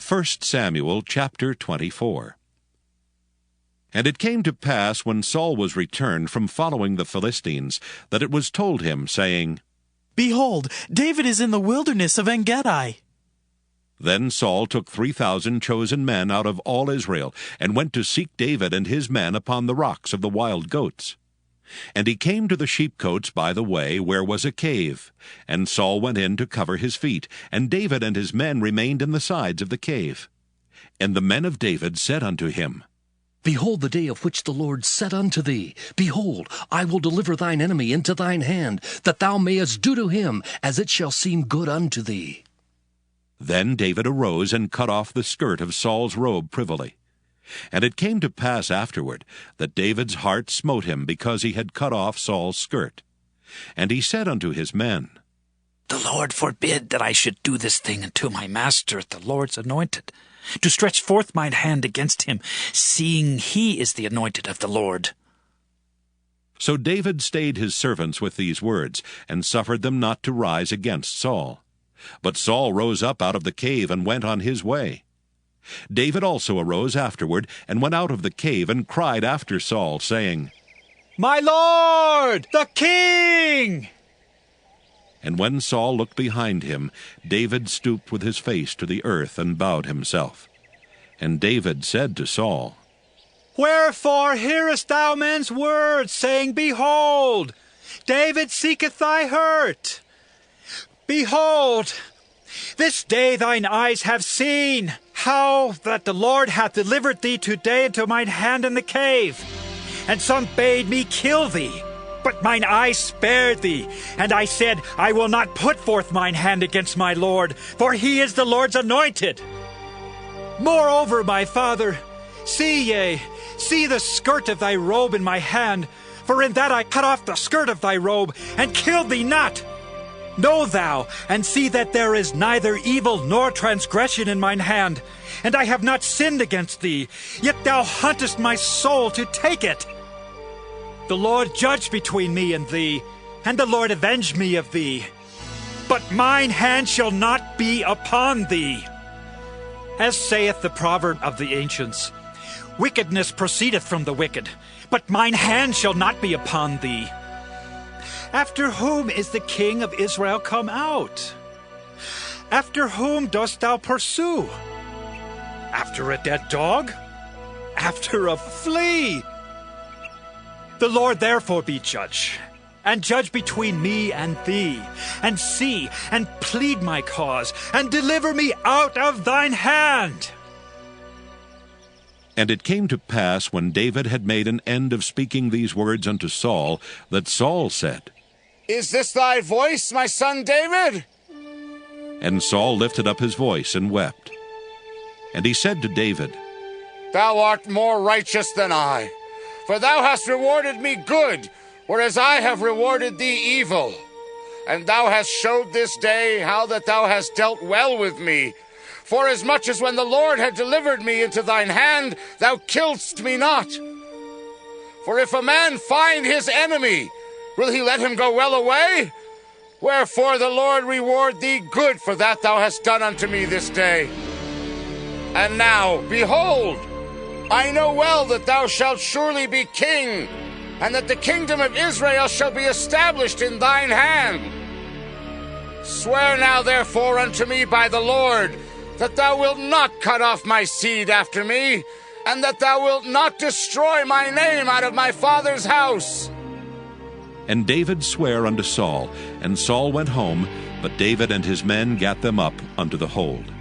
1 Samuel chapter 24. And it came to pass, when Saul was returned from following the Philistines, that it was told him, saying, Behold, David is in the wilderness of En-gedi. Then Saul took 3,000 chosen men out of all Israel, and went to seek David and his men upon the rocks of the wild goats. And he came to the sheepcotes by the way, where was a cave. And Saul went in to cover his feet, and David and his men remained in the sides of the cave. And the men of David said unto him, Behold the day of which the Lord said unto thee, Behold, I will deliver thine enemy into thine hand, that thou mayest do to him as it shall seem good unto thee. Then David arose and cut off the skirt of Saul's robe privily. And it came to pass afterward that David's heart smote him, because he had cut off Saul's skirt. And he said unto his men, The Lord forbid that I should do this thing unto my master, the Lord's anointed, to stretch forth mine hand against him, seeing he is the anointed of the Lord. So David stayed his servants with these words, and suffered them not to rise against Saul. But Saul rose up out of the cave, and went on his way. David also arose afterward, and went out of the cave, and cried after Saul, saying, My Lord, the King! And when Saul looked behind him, David stooped with his face to the earth, and bowed himself. And David said to Saul, Wherefore hearest thou men's words, saying, Behold, David seeketh thy hurt? Behold, this day thine eyes have seen how that the Lord hath delivered thee today into mine hand in the cave. And some bade me kill thee, but mine eyes spared thee. And I said, I will not put forth mine hand against my Lord, for he is the Lord's anointed. Moreover, my father, see the skirt of thy robe in my hand, for in that I cut off the skirt of thy robe, and killed thee not. Know thou, and see that there is neither evil nor transgression in mine hand, and I have not sinned against thee, yet thou huntest my soul to take it. The Lord judge between me and thee, and the Lord avenge me of thee. But mine hand shall not be upon thee. As saith the proverb of the ancients, Wickedness proceedeth from the wicked, but mine hand shall not be upon thee. After whom is the king of Israel come out? After whom dost thou pursue? After a dead dog? After a flea? The Lord therefore be judge, and judge between me and thee, and see, and plead my cause, and deliver me out of thine hand. And it came to pass, when David had made an end of speaking these words unto Saul, that Saul said, Is this thy voice, my son David? And Saul lifted up his voice and wept. And he said to David, Thou art more righteous than I, for thou hast rewarded me good, whereas I have rewarded thee evil. And thou hast showed this day how that thou hast dealt well with me, forasmuch as when the Lord had delivered me into thine hand, thou killedst me not. For if a man find his enemy, will he let him go well away? Wherefore the Lord reward thee good for that thou hast done unto me this day. And now, behold, I know well that thou shalt surely be king, and that the kingdom of Israel shall be established in thine hand. Swear now therefore unto me by the Lord, that thou wilt not cut off my seed after me, and that thou wilt not destroy my name out of my father's house. And David sware unto Saul, and Saul went home, but David and his men gat them up unto the hold.